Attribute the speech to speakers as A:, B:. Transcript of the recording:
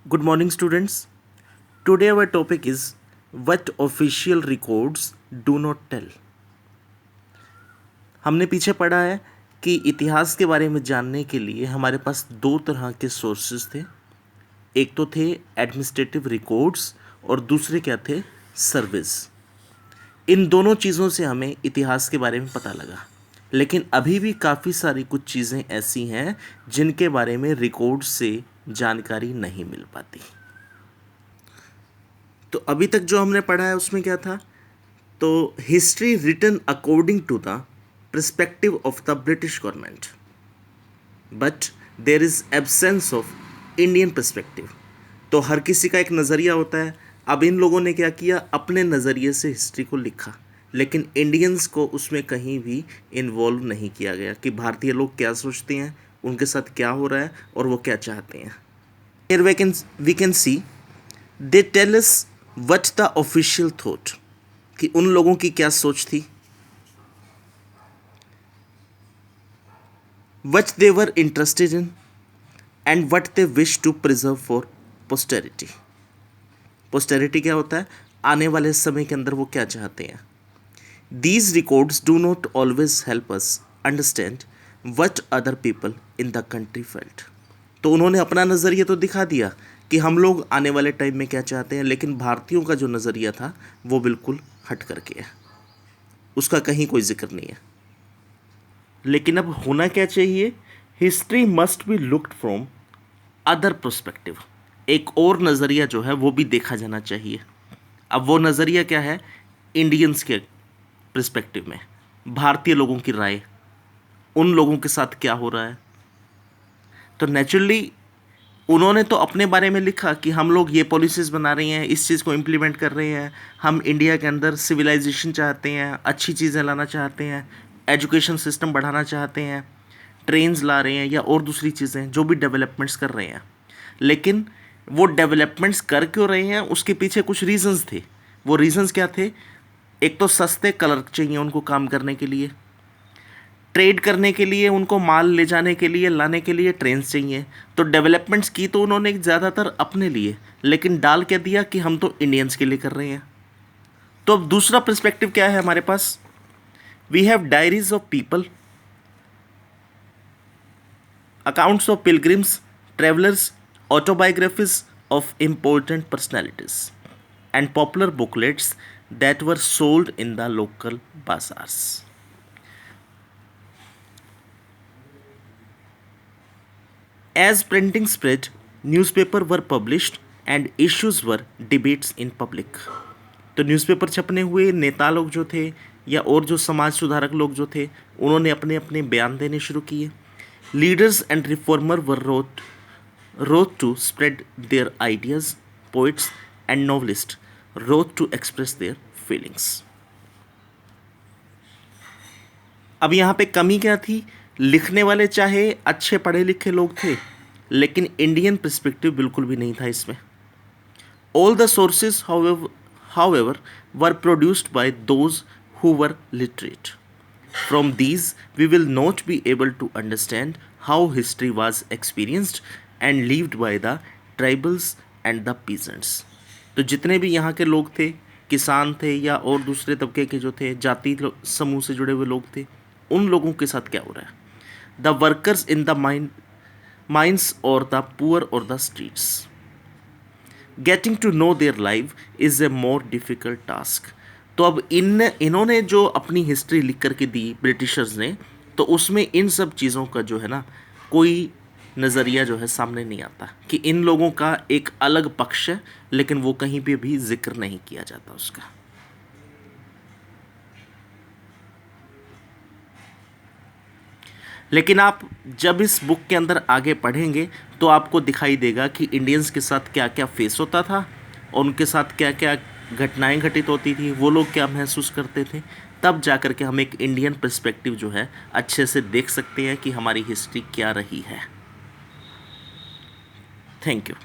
A: Good morning, students. Today, our topic is what official records do not tell. हमने पीछे पढ़ा है कि इतिहास के बारे में जानने के लिए हमारे पास दो तरह के सोर्सेज थे। एक तो थे एडमिनिस्ट्रेटिव रिकॉर्ड्स और दूसरे क्या थे, सर्विस। इन दोनों चीज़ों से हमें इतिहास के बारे में पता लगा, लेकिन अभी भी काफ़ी सारी कुछ चीज़ें ऐसी हैं जिनके बारे में रिकॉर्ड से जानकारी नहीं मिल पाती। तो अभी तक जो हमने पढ़ा है उसमें क्या था, तो history written according to the perspective of the British government, but there is absence of Indian perspective। तो हर किसी का एक नज़रिया होता है। अब इन लोगों ने क्या किया, अपने नज़रिए से हिस्ट्री को लिखा, लेकिन इंडियंस को उसमें कहीं भी इन्वॉल्व नहीं किया गया कि भारतीय लोग क्या सोचते हैं, उनके साथ क्या हो रहा है और वो क्या चाहते हैं। Here we can see they tell us what the official thought, कि उन लोगों की क्या सोच थी, what they were interested in and what they wish to preserve for posterity। posterity क्या होता है, आने वाले समय के अंदर वो क्या चाहते हैं। These records do not always help us understand what other people in the country felt। तो उन्होंने अपना नज़रिया तो दिखा दिया कि हम लोग आने वाले टाइम में क्या चाहते हैं, लेकिन भारतीयों का जो नज़रिया था वो बिल्कुल हट करके है, उसका कहीं कोई जिक्र नहीं है। लेकिन अब होना क्या चाहिए, history must be looked from other perspective. एक और नज़रिया जो है वो भी देखा जाना चाहिए। अब वो नज़रिया क्या है, इंडियंस के पर्सपेक्टिव में, भारतीय लोगों की राय, उन लोगों के साथ क्या हो रहा है। तो नेचुरली उन्होंने तो अपने बारे में लिखा कि हम लोग ये पॉलिसीज़ बना रहे हैं, इस चीज़ को इम्प्लीमेंट कर रहे हैं, हम इंडिया के अंदर सिविलाइजेशन चाहते हैं, अच्छी चीज़ें लाना चाहते हैं, एजुकेशन सिस्टम बढ़ाना चाहते हैं, ट्रेन्स ला रहे हैं या और दूसरी चीज़ें जो भी डेवलपमेंट्स कर रहे हैं। लेकिन वो डेवलपमेंट्स कर क्यों रहे हैं, उसके पीछे कुछ रीजंस थे। वो रीजंस क्या थे, एक तो सस्ते क्लर्क चाहिए उनको काम करने के लिए, ट्रेड करने के लिए, उनको माल ले जाने के लिए, लाने के लिए ट्रेन्स चाहिए। तो डेवलपमेंट्स की तो उन्होंने ज़्यादातर अपने लिए, लेकिन डाल क्या दिया कि हम तो इंडियंस के लिए कर रहे हैं। तो अब दूसरा पर्सपेक्टिव क्या है हमारे पास, we have diaries of people, accounts of pilgrims, travellers, autobiographies of important personalities and popular booklets that were sold in the local bazaars। As printing spread, newspapers were published and issues were debates in public। तो newspaper छपने हुए, नेता लोग जो थे या और जो समाज सुधारक लोग जो थे उन्होंने अपने अपने बयान देने शुरू किए। Leaders and reformer were wrote to spread their ideas, poets and novelists wrote to express their feelings। अब यहाँ पे कमी क्या थी, लिखने वाले चाहे अच्छे पढ़े लिखे लोग थे, लेकिन इंडियन पर्सपेक्टिव बिल्कुल भी नहीं था इसमें। All the sources however were produced by those who were literate। From these we will not be able to understand how history was experienced and lived by the tribals and the peasants। तो जितने भी यहाँ के लोग थे, किसान थे या और दूसरे तबके के जो थे, जाति समूह से जुड़े हुए लोग थे, उन लोगों के साथ क्या हो रहा है। The workers in the mines और द पुअर और the streets, getting to know their life is a more difficult task. तो अब इन्होंने जो अपनी हिस्ट्री लिख करके दी ब्रिटिशर्स ने, तो उसमें इन सब चीज़ों का जो है ना कोई नज़रिया जो है सामने नहीं आता कि इन लोगों का एक अलग पक्ष है, लेकिन वो कहीं पे भी जिक्र नहीं किया जाता उसका। लेकिन आप जब इस बुक के अंदर आगे पढ़ेंगे तो आपको दिखाई देगा कि इंडियंस के साथ क्या क्या फेस होता था और उनके साथ क्या क्या घटनाएं घटित होती थी, वो लोग क्या महसूस करते थे। तब जा कर के हम एक इंडियन पर्सपेक्टिव जो है अच्छे से देख सकते हैं कि हमारी हिस्ट्री क्या रही है। Thank you.